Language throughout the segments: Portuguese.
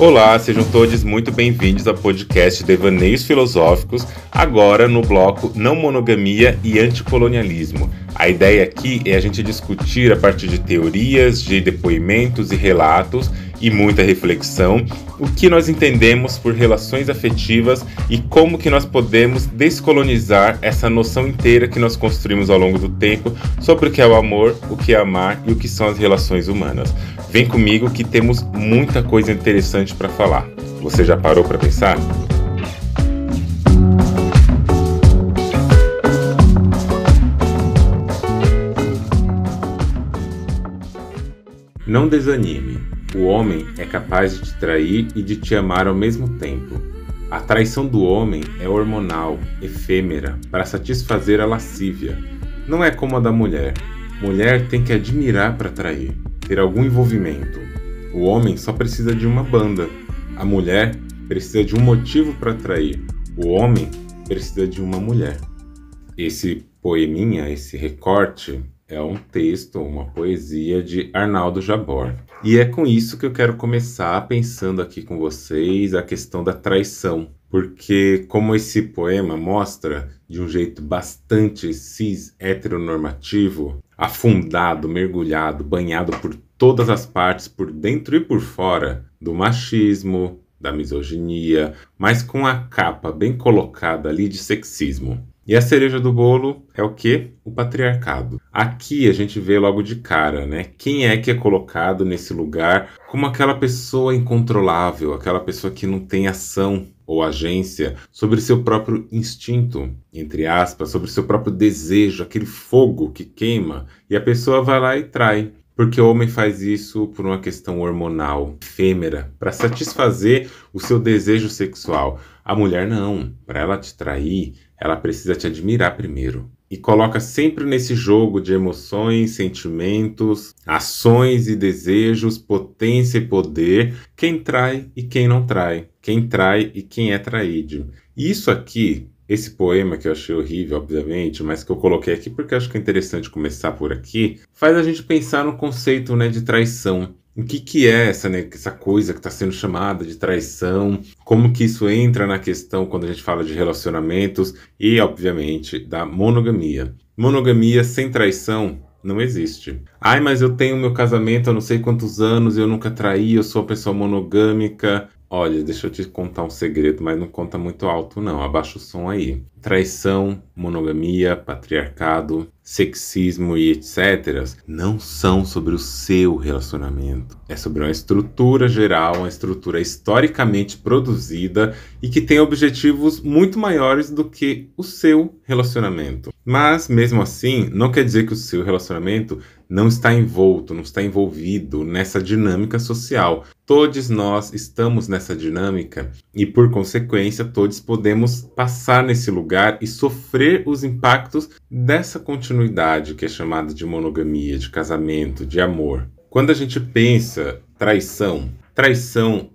Olá, sejam todos muito bem-vindos ao podcast Devaneios Filosóficos, agora no bloco Não Monogamia e Anticolonialismo. A ideia aqui é a gente discutir a partir de teorias, de depoimentos e relatos e muita reflexão, o que nós entendemos por relações afetivas e como que nós podemos descolonizar essa noção inteira que nós construímos ao longo do tempo sobre o que é o amor, o que é amar e o que são as relações humanas. Vem comigo que temos muita coisa interessante para falar. Você já parou para pensar? Não desanime. O homem é capaz de te trair e de te amar ao mesmo tempo. A traição do homem é hormonal, efêmera, para satisfazer a lascívia. Não é como a da mulher. Mulher tem que admirar para trair, ter algum envolvimento. O homem só precisa de uma banda. A mulher precisa de um motivo para trair. O homem precisa de uma mulher. Esse poeminha, esse recorte, é um texto, uma poesia de Arnaldo Jabor. E é com isso que eu quero começar pensando aqui com vocês a questão da traição. Porque, como esse poema mostra, de um jeito bastante cis-heteronormativo, afundado, mergulhado, banhado por todas as partes, por dentro e por fora, do machismo, da misoginia, mas com a capa bem colocada ali de sexismo. E a cereja do bolo é o quê? O patriarcado. Aqui a gente vê logo de cara, né? Quem é que é colocado nesse lugar como aquela pessoa incontrolável, aquela pessoa que não tem ação ou agência sobre seu próprio instinto, entre aspas, sobre seu próprio desejo, aquele fogo que queima, e a pessoa vai lá e trai. Porque o homem faz isso por uma questão hormonal, efêmera, para satisfazer o seu desejo sexual. A mulher não. Para ela te trair, ela precisa te admirar primeiro. E coloca sempre nesse jogo de emoções, sentimentos, ações e desejos, potência e poder, quem trai e quem não trai, quem trai e quem é traído. E isso aqui, esse poema que eu achei horrível, obviamente, mas que eu coloquei aqui porque eu acho que é interessante começar por aqui, faz a gente pensar no conceito, né, de traição. O que é essa coisa que está sendo chamada de traição? Como que isso entra na questão quando a gente fala de relacionamentos e, obviamente, da monogamia. Monogamia sem traição não existe. Ai, mas eu tenho meu casamento há não sei quantos anos, eu nunca traí, eu sou uma pessoa monogâmica. Olha, deixa eu te contar um segredo, mas não conta muito alto não, abaixa o som aí. Traição, monogamia, patriarcado, sexismo e etc. não são sobre o seu relacionamento. É sobre uma estrutura geral, uma estrutura historicamente produzida e que tem objetivos muito maiores do que o seu relacionamento. Mas, mesmo assim, não quer dizer que o seu relacionamento não está envolto, não está envolvido nessa dinâmica social. Todos nós estamos nessa dinâmica e, por consequência, todos podemos passar nesse lugar e sofrer os impactos dessa continuidade que é chamada de monogamia, de casamento, de amor. Quando a gente pensa traição,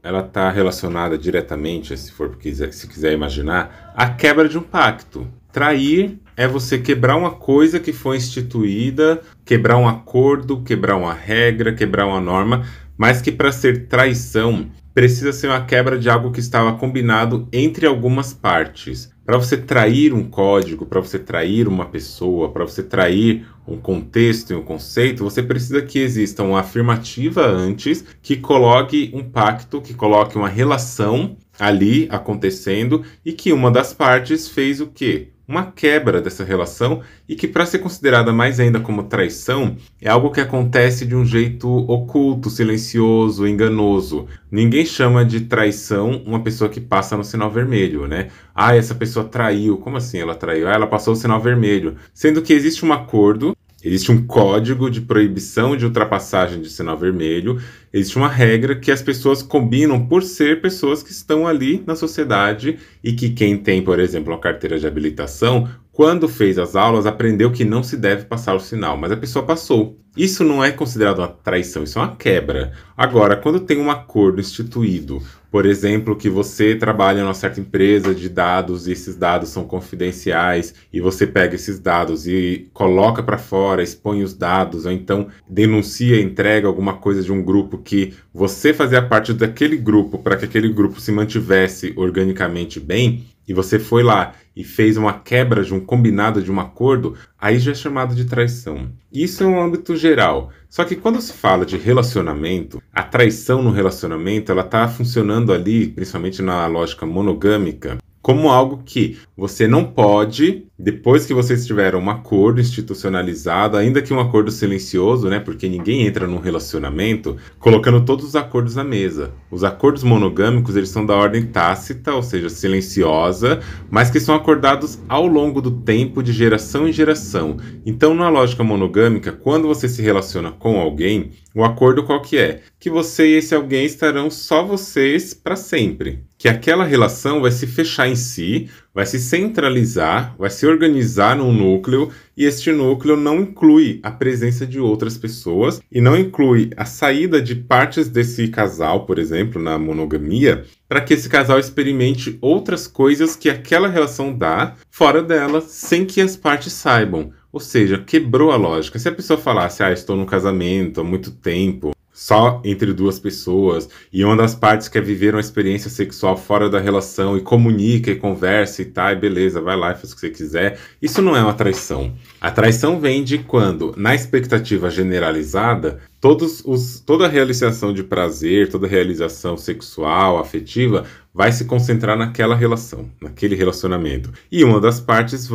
ela está relacionada diretamente, se quiser imaginar, à quebra de um pacto. Trair é você quebrar uma coisa que foi instituída, quebrar um acordo, quebrar uma regra, quebrar uma norma, mas que para ser traição precisa ser uma quebra de algo que estava combinado entre algumas partes. Para você trair um código, para você trair uma pessoa, para você trair um contexto e um conceito, você precisa que exista uma afirmativa antes que coloque um pacto, que coloque uma relação ali acontecendo e que uma das partes fez o quê? Uma quebra dessa relação e que, para ser considerada mais ainda como traição, é algo que acontece de um jeito oculto, silencioso, enganoso. Ninguém chama de traição uma pessoa que passa no sinal vermelho, né? Ah, essa pessoa traiu. Como assim ela traiu? Ah, ela passou o sinal vermelho. Sendo que existe um acordo, existe um código de proibição de ultrapassagem de sinal vermelho, existe uma regra que as pessoas combinam por ser pessoas que estão ali na sociedade e que quem tem, por exemplo, uma carteira de habilitação quando fez as aulas, aprendeu que não se deve passar o sinal, mas a pessoa passou. Isso não é considerado uma traição, isso é uma quebra. Agora, quando tem um acordo instituído, por exemplo, que você trabalha em uma certa empresa de dados e esses dados são confidenciais e você pega esses dados e coloca para fora, expõe os dados, ou então denuncia, entrega alguma coisa de um grupo que você fazia parte daquele grupo para que aquele grupo se mantivesse organicamente bem, e você foi lá e fez uma quebra de um combinado, de um acordo, aí já é chamado de traição. Isso é um âmbito geral. Só que quando se fala de relacionamento, a traição no relacionamento, ela está funcionando ali, principalmente na lógica monogâmica, como algo que você não pode, depois que vocês tiveram um acordo institucionalizado, ainda que um acordo silencioso, né, porque ninguém entra num relacionamento colocando todos os acordos na mesa. Os acordos monogâmicos, eles são da ordem tácita, ou seja, silenciosa, mas que são acordados ao longo do tempo, de geração em geração. Então, na lógica monogâmica, quando você se relaciona com alguém, o acordo qual que é? Que você e esse alguém estarão só vocês para sempre. Que aquela relação vai se fechar em si, vai se centralizar, vai se organizar num núcleo, e este núcleo não inclui a presença de outras pessoas e não inclui a saída de partes desse casal, por exemplo, na monogamia, para que esse casal experimente outras coisas que aquela relação dá fora dela, sem que as partes saibam. Ou seja, quebrou a lógica. Se a pessoa falasse, estou num casamento há muito tempo, só entre duas pessoas, e uma das partes quer viver uma experiência sexual fora da relação e comunica e conversa e tá, e beleza, vai lá e faz o que você quiser. Isso não é uma traição. A traição vem de quando, na expectativa generalizada, toda a realização de prazer, toda a realização sexual, afetiva, vai se concentrar naquela relação, naquele relacionamento. E uma das partes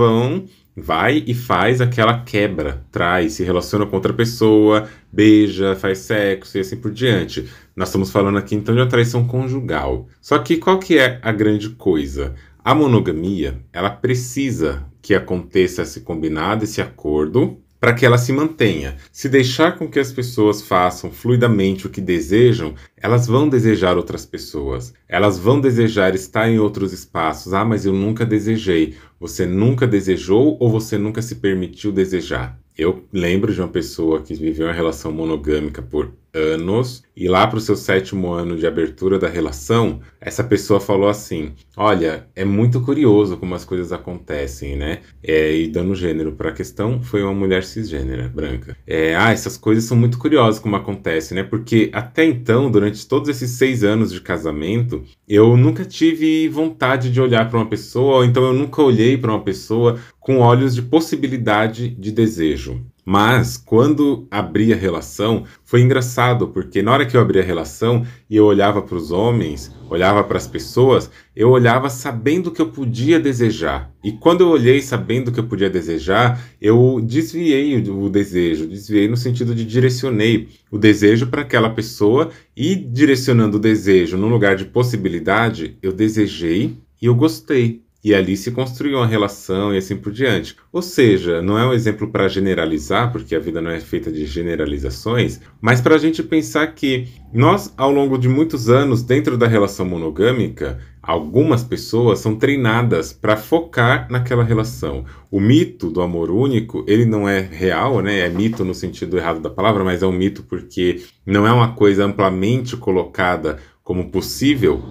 vai e faz aquela quebra, trai, se relaciona com outra pessoa, beija, faz sexo e assim por diante. Nós estamos falando aqui então de uma traição conjugal. Só que qual que é a grande coisa? A monogamia, ela precisa que aconteça esse combinado, esse acordo, para que ela se mantenha. Se deixar com que as pessoas façam fluidamente o que desejam, elas vão desejar outras pessoas. Elas vão desejar estar em outros espaços. Mas eu nunca desejei. Você nunca desejou ou você nunca se permitiu desejar? Eu lembro de uma pessoa que viveu uma relação monogâmica por anos, e lá para o seu 7º ano de abertura da relação, essa pessoa falou assim: olha, é muito curioso como as coisas acontecem, né? E dando gênero para a questão, foi uma mulher cisgênera, branca. Essas coisas são muito curiosas como acontecem, né? Porque até então, durante todos esses 6 anos de casamento, eu nunca tive vontade de olhar para uma pessoa, ou então eu nunca olhei para uma pessoa com olhos de possibilidade de desejo. Mas, quando abri a relação, foi engraçado, porque na hora que eu abri a relação e eu olhava para os homens, olhava para as pessoas, eu olhava sabendo que eu podia desejar. E quando eu olhei sabendo que eu podia desejar, eu desviei o desejo, desviei no sentido de direcionei o desejo para aquela pessoa, e direcionando o desejo no lugar de possibilidade, eu desejei e eu gostei. E ali se construiu uma relação e assim por diante. Ou seja, não é um exemplo para generalizar, porque a vida não é feita de generalizações, mas para a gente pensar que nós, ao longo de muitos anos, dentro da relação monogâmica, algumas pessoas são treinadas para focar naquela relação. O mito do amor único, ele não é real, né? É mito no sentido errado da palavra, mas é um mito porque não é uma coisa amplamente colocada como possível.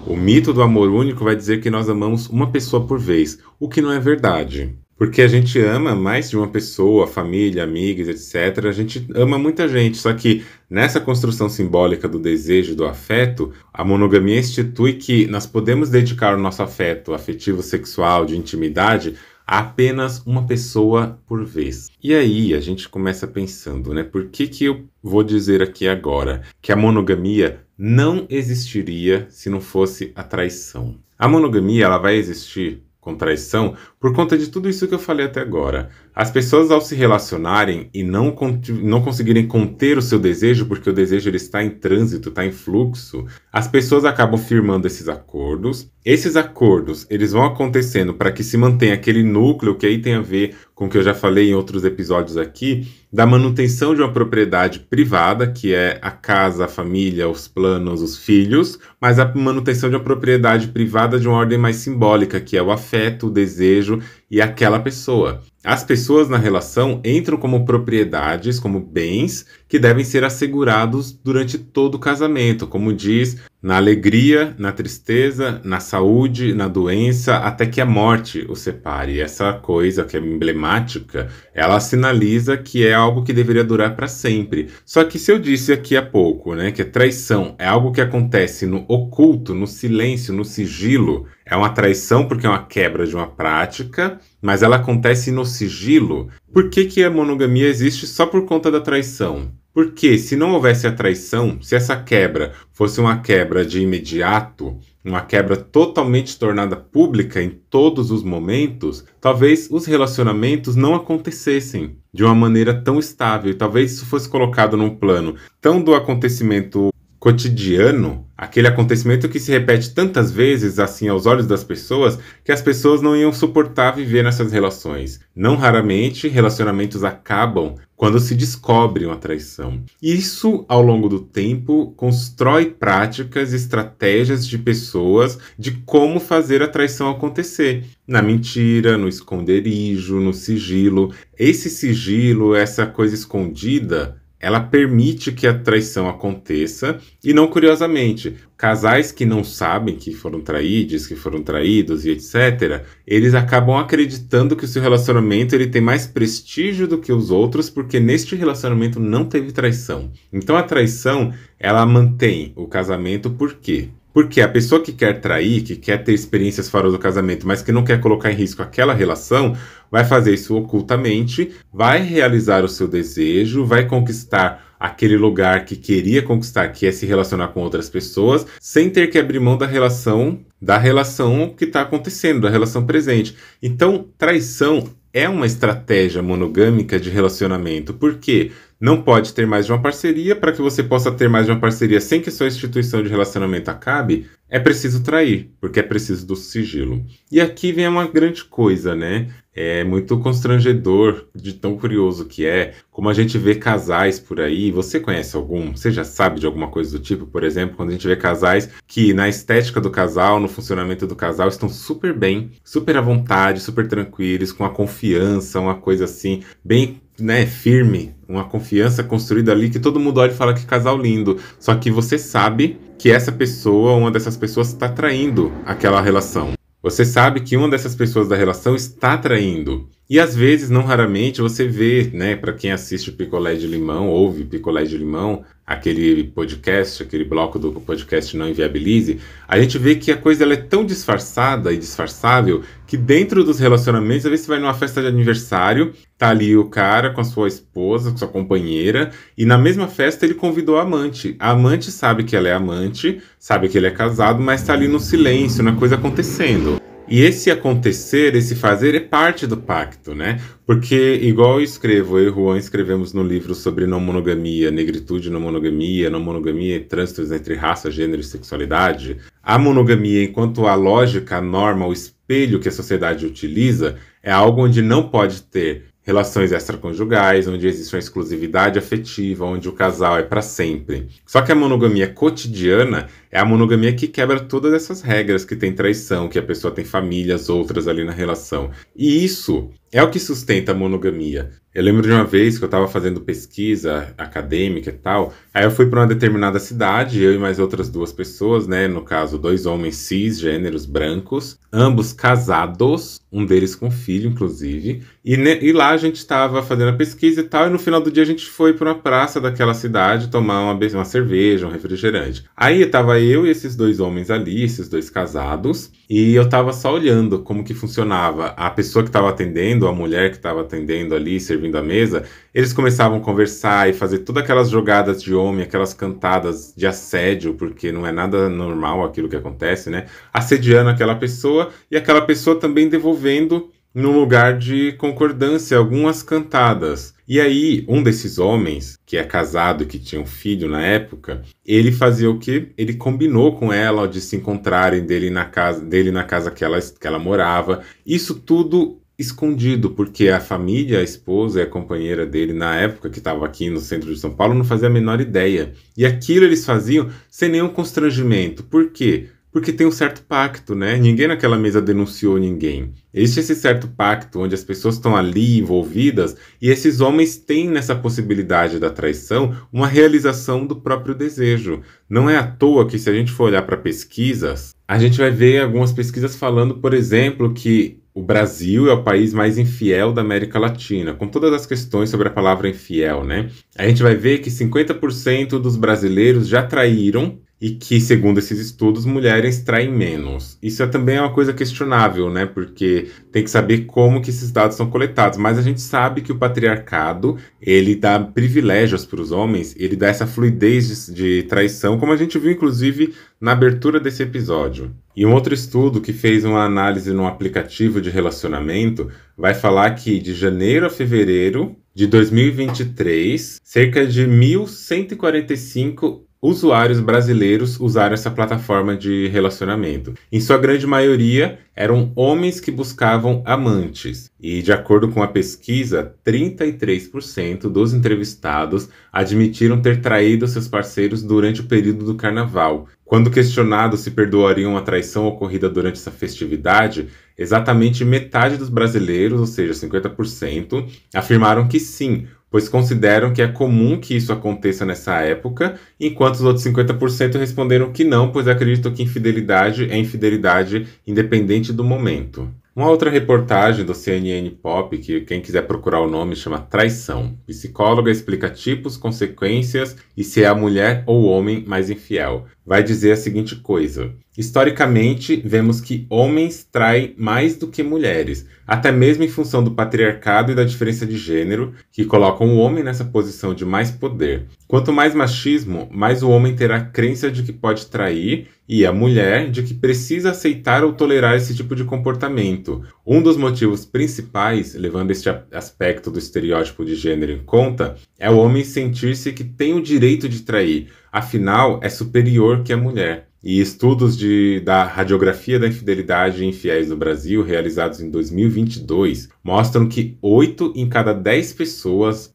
O mito do amor único vai dizer que nós amamos uma pessoa por vez, o que não é verdade. Porque a gente ama mais de uma pessoa, família, amigos, etc. A gente ama muita gente, só que nessa construção simbólica do desejo, do afeto, a monogamia institui que nós podemos dedicar o nosso afeto afetivo, sexual, de intimidade, a apenas uma pessoa por vez. E aí a gente começa pensando, né? Por que eu vou dizer aqui agora que a monogamia não existiria se não fosse a traição? A monogamia, ela vai existir com traição por conta de tudo isso que eu falei até agora. As pessoas, ao se relacionarem e não conseguirem conter o seu desejo, porque o desejo ele está em trânsito, está em fluxo, as pessoas acabam firmando esses acordos. Esses acordos eles vão acontecendo para que se mantenha aquele núcleo que aí tem a ver com o que eu já falei em outros episódios aqui, da manutenção de uma propriedade privada, que é a casa, a família, os planos, os filhos, mas a manutenção de uma propriedade privada de uma ordem mais simbólica, que é o afeto, o desejo e aquela pessoa. As pessoas na relação entram como propriedades, como bens, que devem ser assegurados durante todo o casamento, como diz, na alegria, na tristeza, na saúde, na doença, até que a morte os separe. Essa coisa que é emblemática, ela sinaliza que é algo que deveria durar para sempre. Só que se eu disse aqui há pouco, né, que a traição é algo que acontece no oculto, no silêncio, no sigilo, é uma traição porque é uma quebra de uma prática, mas ela acontece no sigilo. Por que a monogamia existe só por conta da traição? Porque se não houvesse a traição, se essa quebra fosse uma quebra de imediato, uma quebra totalmente tornada pública em todos os momentos, talvez os relacionamentos não acontecessem de uma maneira tão estável. E talvez isso fosse colocado num plano tão do acontecimento cotidiano, aquele acontecimento que se repete tantas vezes assim aos olhos das pessoas, que as pessoas não iam suportar viver nessas relações. Não raramente, relacionamentos acabam quando se descobre uma traição. Isso, ao longo do tempo, constrói práticas, estratégias de pessoas de como fazer a traição acontecer. Na mentira, no esconderijo, no sigilo. Esse sigilo, essa coisa escondida, ela permite que a traição aconteça e não curiosamente. Casais que não sabem que foram traídos e etc., eles acabam acreditando que o seu relacionamento ele tem mais prestígio do que os outros porque neste relacionamento não teve traição. Então a traição, ela mantém o casamento por quê? Porque a pessoa que quer trair, que quer ter experiências fora do casamento, mas que não quer colocar em risco aquela relação, vai fazer isso ocultamente, vai realizar o seu desejo, vai conquistar aquele lugar que queria conquistar, que é se relacionar com outras pessoas, sem ter que abrir mão da relação que está acontecendo, da relação presente. Então, traição é uma estratégia monogâmica de relacionamento. Por quê? Não pode ter mais de uma parceria. Para que você possa ter mais de uma parceria sem que sua instituição de relacionamento acabe, é preciso trair, porque é preciso do sigilo. E aqui vem uma grande coisa, né? É muito constrangedor, de tão curioso que é, como a gente vê casais por aí. Você conhece algum? Você já sabe de alguma coisa do tipo? Por exemplo, quando a gente vê casais que na estética do casal, no funcionamento do casal, estão super bem, super à vontade, super tranquilos, com a confiança, uma coisa assim, bem, né, firme, uma confiança construída ali que todo mundo olha e fala que casal lindo. Só que você sabe que essa pessoa, uma dessas pessoas, está traindo aquela relação. Você sabe que uma dessas pessoas da relação está traindo. E às vezes, não raramente, você vê, né, para quem assiste Picolé de Limão, ouve Picolé de Limão, aquele podcast, aquele bloco do podcast Não Inviabilize, a gente vê que a coisa ela é tão disfarçada e disfarçável que dentro dos relacionamentos, às vezes você vai numa festa de aniversário, tá ali o cara com a sua esposa, com a sua companheira, e na mesma festa ele convidou a amante. A amante sabe que ela é amante, sabe que ele é casado, mas tá ali no silêncio, na coisa acontecendo. E esse acontecer, esse fazer é parte do pacto, né? Porque, igual eu escrevo, eu e Juan escrevemos no livro sobre não monogamia, negritude não monogamia e trânsitos entre raça, gênero e sexualidade, a monogamia, enquanto a lógica, a norma, o espelho que a sociedade utiliza, é algo onde não pode ter relações extraconjugais, onde existe uma exclusividade afetiva, onde o casal é para sempre. Só que a monogamia cotidiana é a monogamia que quebra todas essas regras, que tem traição, que a pessoa tem famílias, outras ali na relação. E isso é o que sustenta a monogamia. Eu lembro de uma vez que eu estava fazendo pesquisa acadêmica e tal, aí eu fui para uma determinada cidade, eu e mais outras duas pessoas, né, no caso 2 homens cisgêneros brancos, ambos casados, um deles com filho, inclusive, e lá a gente estava fazendo a pesquisa e tal, e no final do dia a gente foi para uma praça daquela cidade tomar uma cerveja, um refrigerante. Aí estava eu e esses 2 homens ali, esses 2 casados, e eu estava só olhando como que funcionava. A pessoa que estava atendendo, a mulher que estava atendendo ali, servindo a mesa, eles começavam a conversar e fazer todas aquelas jogadas de homem, aquelas cantadas de assédio, porque não é nada normal aquilo que acontece, né? Assediando aquela pessoa e aquela pessoa também devolvendo num lugar de concordância algumas cantadas. E aí, um desses homens, que é casado e que tinha um filho na época, ele fazia o quê? Ele combinou com ela de se encontrarem dele na casa que ela morava. Isso tudo escondido, porque a família, a esposa e a companheira dele, na época que estava aqui no centro de São Paulo, não fazia a menor ideia. E aquilo eles faziam sem nenhum constrangimento. Por quê? Porque tem um certo pacto, né? Ninguém naquela mesa denunciou ninguém. Existe esse certo pacto onde as pessoas estão ali envolvidas e esses homens têm nessa possibilidade da traição uma realização do próprio desejo. Não é à toa que, se a gente for olhar para pesquisas, a gente vai ver algumas pesquisas falando, por exemplo, que o Brasil é o país mais infiel da América Latina, com todas as questões sobre a palavra infiel, né? A gente vai ver que 50% dos brasileiros já traíram e que, segundo esses estudos, mulheres traem menos. Isso também é uma coisa questionável, né? Porque tem que saber como que esses dados são coletados. Mas a gente sabe que o patriarcado, ele dá privilégios para os homens, ele dá essa fluidez de traição, como a gente viu, inclusive, na abertura desse episódio. E um outro estudo que fez uma análise num aplicativo de relacionamento vai falar que de janeiro a fevereiro de 2023, cerca de 1.145 usuários brasileiros usaram essa plataforma de relacionamento. Em sua grande maioria, eram homens que buscavam amantes. E, de acordo com a pesquisa, 33% dos entrevistados admitiram ter traído seus parceiros durante o período do carnaval. Quando questionados se perdoariam a traição ocorrida durante essa festividade, exatamente metade dos brasileiros, ou seja, 50%, afirmaram que sim, pois consideram que é comum que isso aconteça nessa época, enquanto os outros 50% responderam que não, pois acreditam que infidelidade é infidelidade independente do momento. Uma outra reportagem do CNN Pop, que quem quiser procurar o nome, chama Traição. Psicóloga explica tipos, consequências e se é a mulher ou o homem mais infiel. Vai dizer a seguinte coisa: historicamente, vemos que homens traem mais do que mulheres, até mesmo em função do patriarcado e da diferença de gênero, que colocam o homem nessa posição de mais poder. Quanto mais machismo, mais o homem terá a crença de que pode trair e a mulher de que precisa aceitar ou tolerar esse tipo de comportamento. Um dos motivos principais, levando este aspecto do estereótipo de gênero em conta, é o homem sentir-se que tem o direito de trair, afinal é superior que a mulher. E estudos da radiografia da infidelidade e infiéis do Brasil, realizados em 2022, mostram que 8 em cada 10 pessoas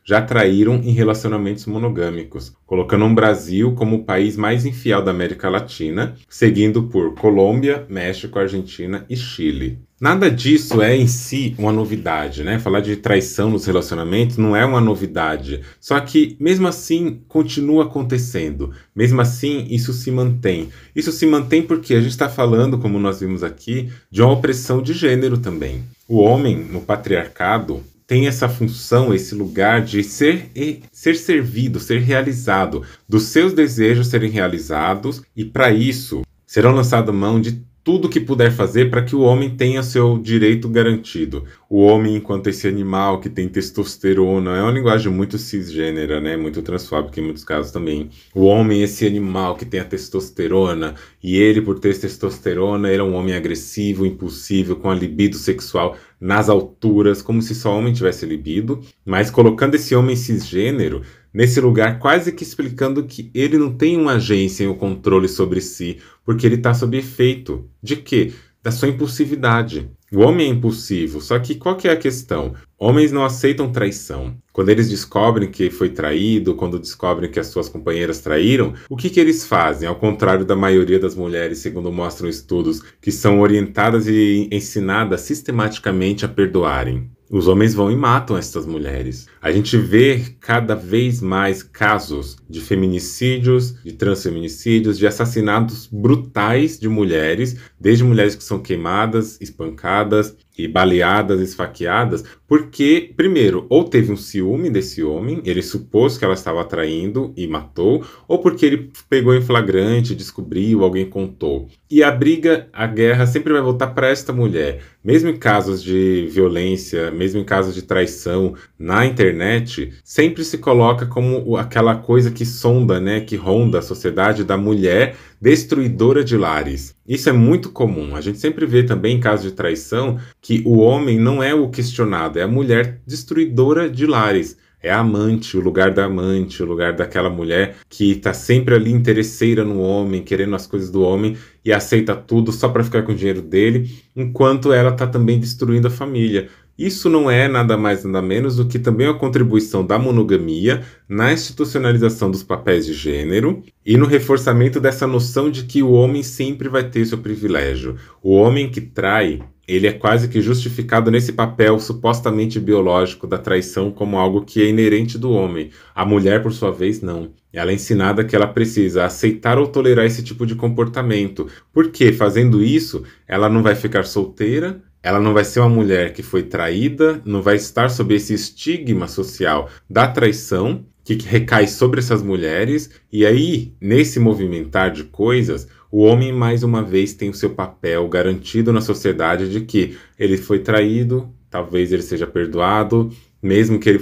já traíram em relacionamentos monogâmicos, colocando o Brasil como o país mais infiel da América Latina, seguindo por Colômbia, México, Argentina e Chile. Nada disso é em si uma novidade, né? Falar de traição nos relacionamentos não é uma novidade. Só que, mesmo assim, continua acontecendo. Mesmo assim, isso se mantém. Isso se mantém porque a gente está falando, como nós vimos aqui, de uma opressão de gênero também. O homem, no patriarcado, tem essa função, esse lugar de ser servido, ser realizado, dos seus desejos serem realizados, e para isso serão lançadas mão de tudo que puder fazer para que o homem tenha seu direito garantido. O homem, enquanto esse animal que tem testosterona, é uma linguagem muito cisgênera, né? Muito transfóbica em muitos casos também. O homem, esse animal que tem a testosterona, e ele, por ter testosterona, ele é um homem agressivo, impulsivo, com a libido sexual nas alturas, como se só homem tivesse libido, mas colocando esse homem cisgênero nesse lugar, quase que explicando que ele não tem uma agência e um controle sobre si, porque ele está sob efeito de quê? Da sua impulsividade. O homem é impulsivo, só que qual que é a questão? Homens não aceitam traição. Quando eles descobrem que foi traído, quando descobrem que as suas companheiras traíram, o que eles fazem? Ao contrário da maioria das mulheres, segundo mostram estudos, que são orientadas e ensinadas sistematicamente a perdoarem. Os homens vão e matam essas mulheres. A gente vê cada vez mais casos de feminicídios, de transfeminicídios, de assassinatos brutais de mulheres, desde mulheres que são queimadas, espancadas e baleadas, esfaqueadas, porque, primeiro, ou teve um ciúme desse homem, ele supôs que ela estava traindo e matou, ou porque ele pegou em flagrante, descobriu, alguém contou. E a briga, a guerra sempre vai voltar para esta mulher. Mesmo em casos de violência, mesmo em casos de traição na internet, sempre se coloca como aquela coisa que sonda, né, que ronda a sociedade da mulher destruidora de lares. Isso é muito comum. A gente sempre vê também em casos de traição que o homem não é o questionado, é a mulher destruidora de lares. É a amante, o lugar da amante, o lugar daquela mulher que tá sempre ali interesseira no homem, querendo as coisas do homem e aceita tudo só para ficar com o dinheiro dele, enquanto ela tá também destruindo a família. Isso não é nada mais nada menos do que também a contribuição da monogamia na institucionalização dos papéis de gênero e no reforçamento dessa noção de que o homem sempre vai ter seu privilégio. O homem que trai, ele é quase que justificado nesse papel supostamente biológico da traição como algo que é inerente do homem. A mulher, por sua vez, não. Ela é ensinada que ela precisa aceitar ou tolerar esse tipo de comportamento. Porque, fazendo isso, ela não vai ficar solteira, ela não vai ser uma mulher que foi traída, não vai estar sob esse estigma social da traição que recai sobre essas mulheres. E aí, nesse movimentar de coisas, o homem mais uma vez tem o seu papel garantido na sociedade de que ele foi traído, talvez ele seja perdoado, mesmo que ele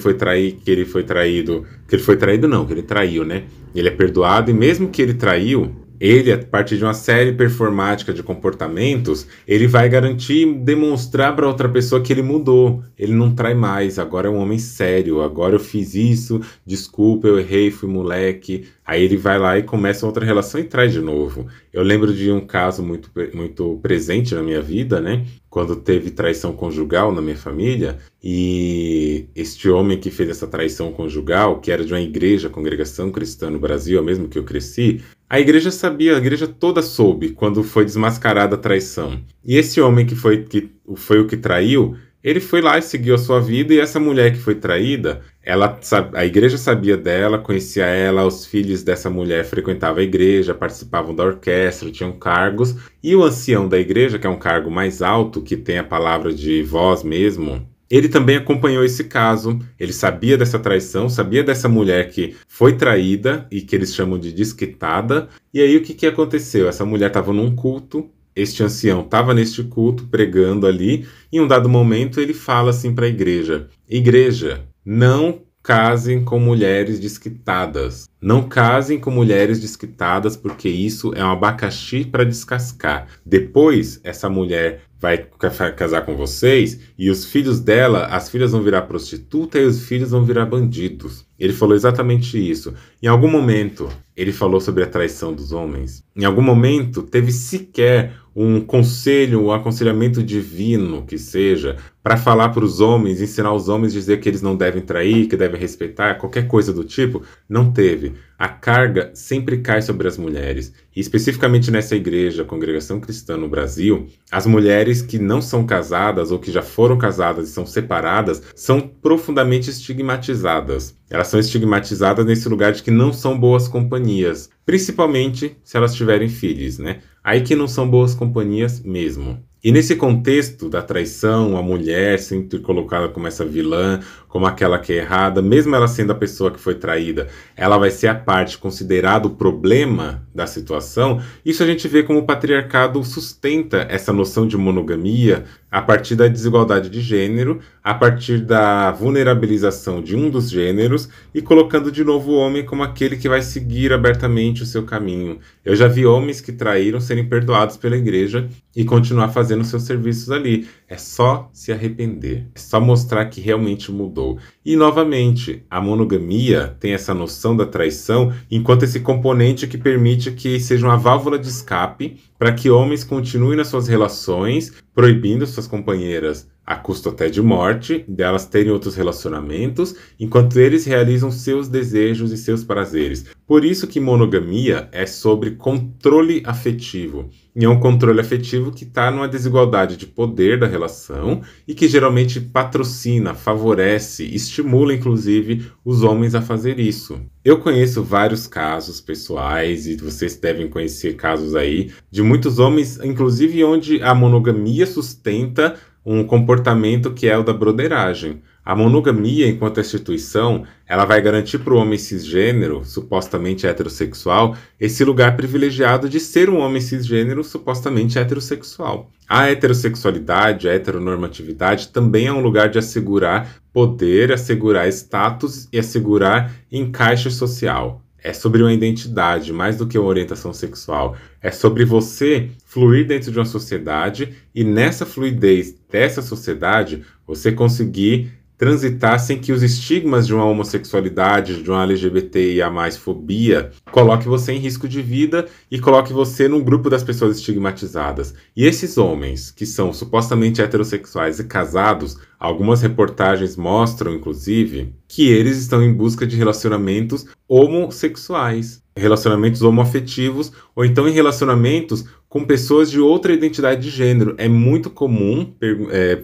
traiu, né? Ele é perdoado e mesmo que ele traiu, ele, a partir de uma série performática de comportamentos, ele vai garantir, demonstrar para outra pessoa que ele mudou. Ele não trai mais, agora é um homem sério, agora eu fiz isso, desculpa, eu errei, fui moleque. Aí ele vai lá e começa outra relação e trai de novo. Eu lembro de um caso muito, muito presente na minha vida, né? Quando teve traição conjugal na minha família, e este homem que fez essa traição conjugal, que era de uma igreja, Congregação Cristã no Brasil, a mesma que eu cresci, a igreja sabia, a igreja toda soube quando foi desmascarada a traição. E esse homem que foi o que traiu, ele foi lá e seguiu a sua vida, e essa mulher que foi traída, a igreja sabia dela, conhecia ela, os filhos dessa mulher frequentavam a igreja, participavam da orquestra, tinham cargos, e o ancião da igreja, que é um cargo mais alto, que tem a palavra de voz mesmo, ele também acompanhou esse caso, ele sabia dessa traição, sabia dessa mulher que foi traída e que eles chamam de desquitada. E aí o que aconteceu? Essa mulher estava num culto, este ancião estava neste culto pregando ali, e em um dado momento ele fala assim para a igreja: igreja, não casem com mulheres desquitadas. Não casem com mulheres desquitadas, porque isso é um abacaxi para descascar. Depois, essa mulher vai casar com vocês e os filhos dela, as filhas vão virar prostituta e os filhos vão virar bandidos. Ele falou exatamente isso. Em algum momento, ele falou sobre a traição dos homens. Em algum momento, teve sequer um conselho, um aconselhamento divino, que seja, para falar para os homens, ensinar os homens, dizer que eles não devem trair, que devem respeitar, qualquer coisa do tipo. Não teve. A carga sempre cai sobre as mulheres. E especificamente nessa igreja, Congregação Cristã no Brasil, as mulheres que não são casadas ou que já foram casadas e são separadas são profundamente estigmatizadas. Elas são estigmatizadas nesse lugar de que não são boas companhias, principalmente se elas tiverem filhos, né? Aí que não são boas companhias mesmo. E nesse contexto da traição, a mulher sempre colocada como essa vilã, como aquela que é errada, mesmo ela sendo a pessoa que foi traída, ela vai ser a parte considerada o problema da situação. Isso a gente vê como o patriarcado sustenta essa noção de monogamia a partir da desigualdade de gênero, a partir da vulnerabilização de um dos gêneros e colocando de novo o homem como aquele que vai seguir abertamente o seu caminho. Eu já vi homens que traíram serem perdoados pela igreja e continuar fazendo seus serviços ali. É só se arrepender, é só mostrar que realmente mudou. E, novamente, a monogamia tem essa noção da traição enquanto esse componente que permite que seja uma válvula de escape para que homens continuem nas suas relações, proibindo suas companheiras a custo até de morte, delas terem outros relacionamentos, enquanto eles realizam seus desejos e seus prazeres. Por isso que monogamia é sobre controle afetivo. E é um controle afetivo que está numa desigualdade de poder da relação e que geralmente patrocina, favorece, estimula inclusive os homens a fazer isso. Eu conheço vários casos pessoais, e vocês devem conhecer casos aí, de muitos homens, inclusive onde a monogamia sustenta um comportamento que é o da broderagem. A monogamia, enquanto instituição, ela vai garantir para o homem cisgênero, supostamente heterossexual, esse lugar privilegiado de ser um homem cisgênero supostamente heterossexual. A heterossexualidade, a heteronormatividade também é um lugar de assegurar poder, assegurar status e assegurar encaixe social. É sobre uma identidade, mais do que uma orientação sexual. É sobre você fluir dentro de uma sociedade e nessa fluidez dessa sociedade você conseguir transitar sem que os estigmas de uma homossexualidade, de uma LGBTIA+ fobia, coloque você em risco de vida e coloque você num grupo das pessoas estigmatizadas. E esses homens, que são supostamente heterossexuais e casados, algumas reportagens mostram, inclusive, que eles estão em busca de relacionamentos homossexuais, relacionamentos homoafetivos, ou então em relacionamentos com pessoas de outra identidade de gênero. É muito comum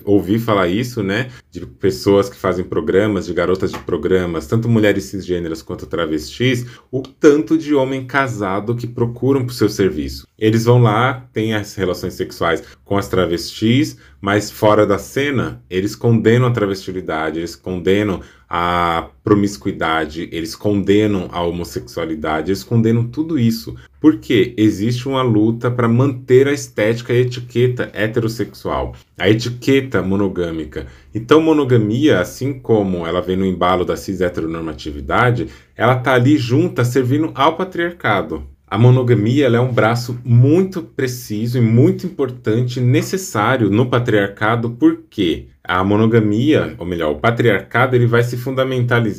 ouvir falar isso, né? De pessoas que fazem programas, de garotas de programas, tanto mulheres cisgêneras quanto travestis, o tanto de homem casado que procuram por seu serviço. Eles vão lá, têm as relações sexuais com as travestis, mas fora da cena, eles condenam a travestilidade, eles condenam a promiscuidade, eles condenam a homossexualidade, eles condenam tudo isso. Porque existe uma luta para manter a estética e a etiqueta heterossexual, a etiqueta monogâmica. Então, monogamia, assim como ela vem no embalo da cis-heteronormatividade, ela está ali junta, servindo ao patriarcado. A monogamia ela é um braço muito preciso e muito importante, necessário no patriarcado, porque a monogamia, ou melhor, o patriarcado, ele vai se fundamentar,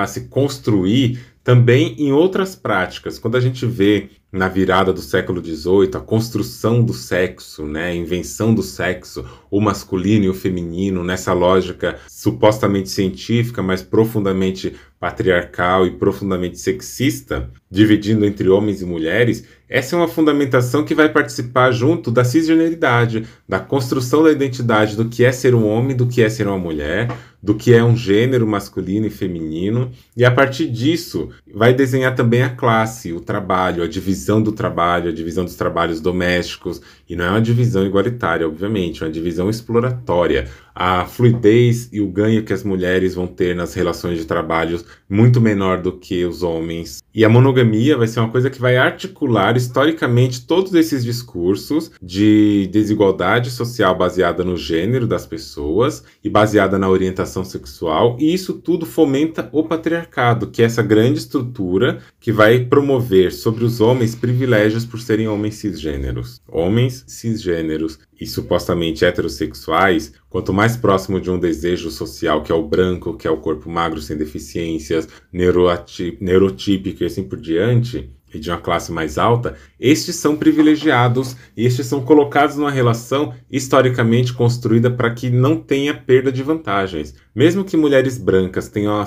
se construir também em outras práticas. Quando a gente vê na virada do século XVIII a construção do sexo, né, a invenção do sexo, o masculino e o feminino, nessa lógica supostamente científica, mas profundamente patriarcal e profundamente sexista, dividindo entre homens e mulheres, essa é uma fundamentação que vai participar junto da cisgeneridade, da construção da identidade do que é ser um homem, do que é ser uma mulher, do que é um gênero masculino e feminino, e a partir disso vai desenhar também a classe, o trabalho, a divisão do trabalho, a divisão dos trabalhos domésticos, e não é uma divisão igualitária, obviamente, é uma divisão exploratória. A fluidez e o ganho que as mulheres vão ter nas relações de trabalho muito menor do que os homens. E a monogamia vai ser uma coisa que vai articular historicamente todos esses discursos de desigualdade social baseada no gênero das pessoas e baseada na orientação sexual, e isso tudo fomenta o patriarcado, que é essa grande estrutura que vai promover sobre os homens privilégios por serem homens cisgêneros. Homens cisgêneros e supostamente heterossexuais, quanto mais próximo de um desejo social que é o branco, que é o corpo magro sem deficiências, neurotípico e assim por diante, e de uma classe mais alta, estes são privilegiados e estes são colocados numa relação historicamente construída para que não tenha perda de vantagens. Mesmo que mulheres brancas tenham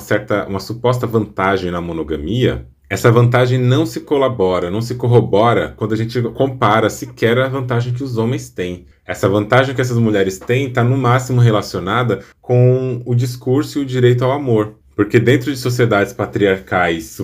uma suposta vantagem na monogamia, essa vantagem não se corrobora quando a gente compara sequer a vantagem que os homens têm. Essa vantagem que essas mulheres têm está no máximo relacionada com o discurso e o direito ao amor. Porque dentro de sociedades patriarcais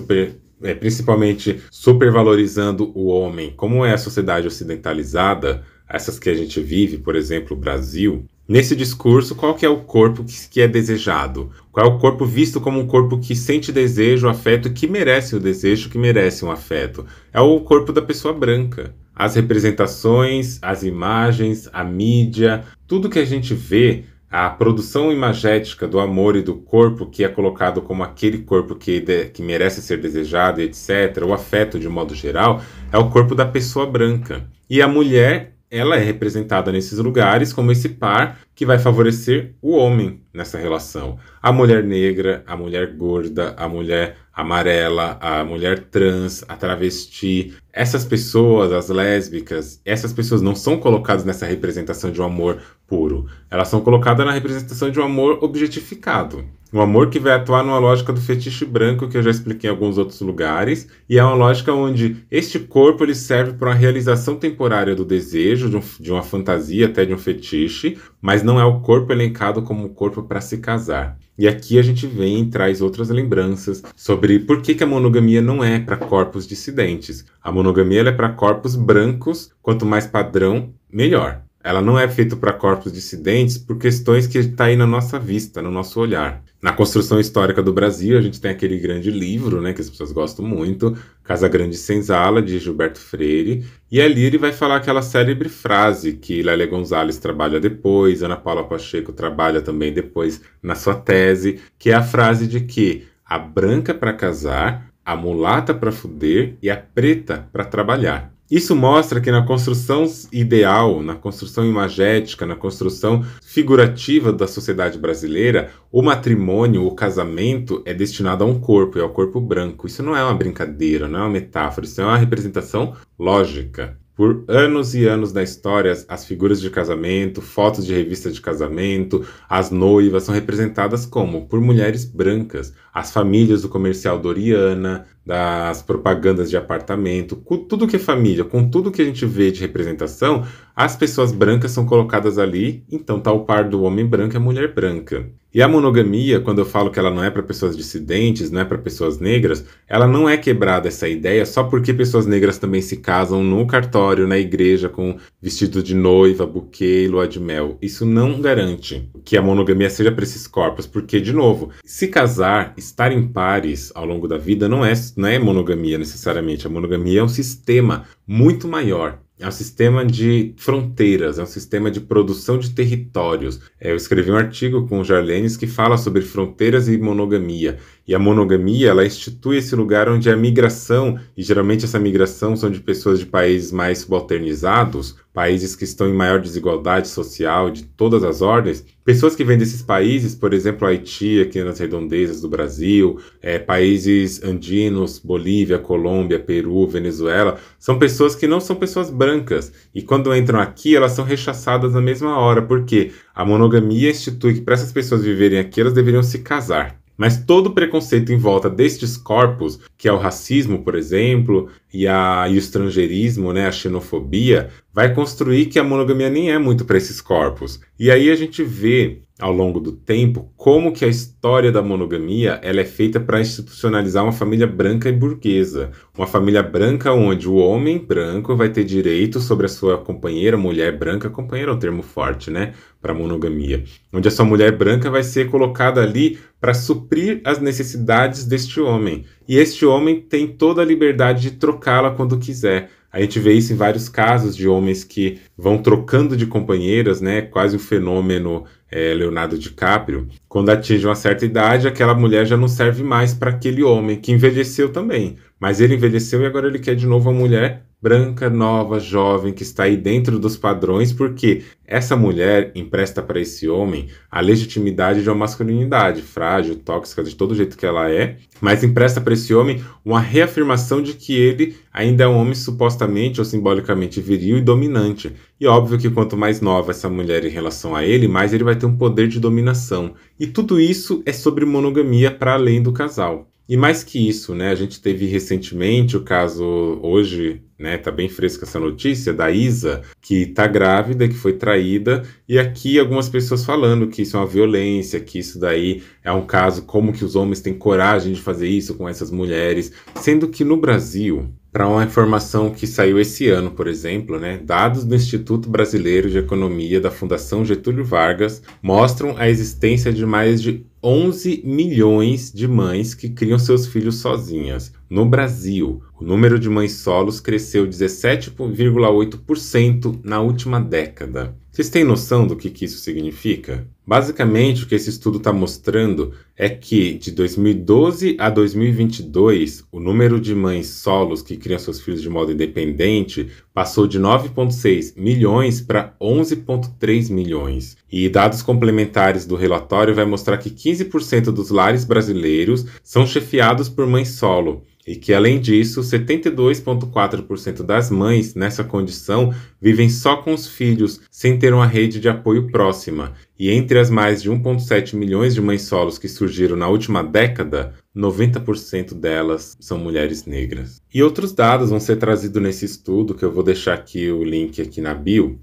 principalmente supervalorizando o homem, como é a sociedade ocidentalizada, essas que a gente vive, por exemplo, o Brasil, nesse discurso, qual que é o corpo que é desejado? Qual é o corpo visto como um corpo que sente desejo, afeto, que merece o desejo, que merece um afeto? É o corpo da pessoa branca. As representações, as imagens, a mídia, tudo que a gente vê, a produção imagética do amor e do corpo, que é colocado como aquele corpo que merece ser desejado, etc., o afeto de um modo geral, é o corpo da pessoa branca. E a mulher, ela é representada nesses lugares como esse par que vai favorecer o homem nessa relação. A mulher negra, a mulher gorda, a mulher amarela, a mulher trans, a travesti. Essas pessoas, as lésbicas, essas pessoas não são colocadas nessa representação de um amor puro. Elas são colocadas na representação de um amor objetificado. Um amor que vai atuar numa lógica do fetiche branco, que eu já expliquei em alguns outros lugares, e é uma lógica onde este corpo ele serve para uma realização temporária do desejo, de uma fantasia, até de um fetiche, mas não é o corpo elencado como um corpo para se casar. E aqui a gente vem e traz outras lembranças sobre por que a monogamia não é para corpos dissidentes. A monogamia ela é para corpos brancos, quanto mais padrão, melhor. Ela não é feita para corpos dissidentes por questões que está aí na nossa vista, no nosso olhar. Na construção histórica do Brasil, a gente tem aquele grande livro, né, que as pessoas gostam muito, Casa Grande Senzala, de Gilberto Freire, e ali ele vai falar aquela célebre frase que Lélia Gonzalez trabalha depois, Ana Paula Pacheco trabalha também depois na sua tese, que é a frase de que a branca para casar, a mulata para fuder e a preta para trabalhar. Isso mostra que na construção ideal, na construção imagética, na construção figurativa da sociedade brasileira, o matrimônio, o casamento é destinado a um corpo, é ao corpo branco. Isso não é uma brincadeira, não é uma metáfora, isso é uma representação lógica. Por anos e anos na história, as figuras de casamento, fotos de revistas de casamento, as noivas são representadas como? Por mulheres brancas. As famílias do comercial Doriana, das propagandas de apartamento, com tudo que é família, com tudo que a gente vê de representação, as pessoas brancas são colocadas ali, então tá o par do homem branco e a mulher branca. E a monogamia, quando eu falo que ela não é para pessoas dissidentes, não é para pessoas negras, ela não é quebrada essa ideia só porque pessoas negras também se casam no cartório, na igreja, com vestido de noiva, buquê e lua de mel. Isso não garante que a monogamia seja para esses corpos, porque, de novo, se casar, estar em pares ao longo da vida não é monogamia necessariamente. A monogamia é um sistema muito maior. É um sistema de fronteiras, é um sistema de produção de territórios. Eu escrevi um artigo com o Jarlenes que fala sobre fronteiras e monogamia. E a monogamia, ela institui esse lugar onde a migração, e geralmente essa migração são de pessoas de países mais subalternizados, países que estão em maior desigualdade social de todas as ordens, pessoas que vêm desses países, por exemplo, Haiti, aqui nas redondezas do Brasil, países andinos, Bolívia, Colômbia, Peru, Venezuela, são pessoas que não são pessoas brancas. E quando entram aqui, elas são rechaçadas na mesma hora, porque a monogamia institui que para essas pessoas viverem aqui, elas deveriam se casar. Mas todo o preconceito em volta destes corpos, que é o racismo, por exemplo, e o estrangeirismo, né, a xenofobia, vai construir que a monogamia nem é muito para esses corpos. E aí a gente vê, ao longo do tempo, como que a história da monogamia ela é feita para institucionalizar uma família branca e burguesa. Uma família branca onde o homem branco vai ter direito sobre a sua companheira, mulher branca, companheira é um termo forte, né, para monogamia. Onde a sua mulher branca vai ser colocada ali para suprir as necessidades deste homem. E este homem tem toda a liberdade de trocá-la quando quiser. A gente vê isso em vários casos de homens que vão trocando de companheiras, né? Quase o fenômeno Leonardo DiCaprio. Quando atinge uma certa idade, aquela mulher já não serve mais para aquele homem, que envelheceu também. Mas ele envelheceu e agora ele quer de novo uma mulher branca, nova, jovem, que está aí dentro dos padrões, porque essa mulher empresta para esse homem a legitimidade de uma masculinidade frágil, tóxica, de todo jeito que ela é, mas empresta para esse homem uma reafirmação de que ele ainda é um homem supostamente ou simbolicamente viril e dominante. E óbvio que quanto mais nova essa mulher em relação a ele, mais ele vai ter um poder de dominação. E tudo isso é sobre monogamia para além do casal. E mais que isso, né, a gente teve recentemente o caso, hoje, né, tá bem fresca essa notícia, da Isa, que tá grávida, que foi traída, e aqui algumas pessoas falando que isso é uma violência, que isso daí é um caso, como que os homens têm coragem de fazer isso com essas mulheres, sendo que no Brasil, para uma informação que saiu esse ano, por exemplo, né, dados do Instituto Brasileiro de Economia da Fundação Getúlio Vargas mostram a existência de mais de 11 milhões de mães que criam seus filhos sozinhas. No Brasil, o número de mães solos cresceu 17,8% na última década. Vocês têm noção do que isso significa? Basicamente, o que esse estudo está mostrando é que, de 2012 a 2022, o número de mães solos que criam seus filhos de modo independente passou de 9,6 milhões para 11,3 milhões. E dados complementares do relatório vai mostrar que 15% dos lares brasileiros são chefiados por mães solo. E que, além disso, 72,4% das mães nessa condição vivem só com os filhos, sem ter uma rede de apoio próxima. E entre as mais de 1,7 milhões de mães solos que surgiram na última década, 90% delas são mulheres negras. E outros dados vão ser trazidos nesse estudo, que eu vou deixar aqui o link aqui na bio,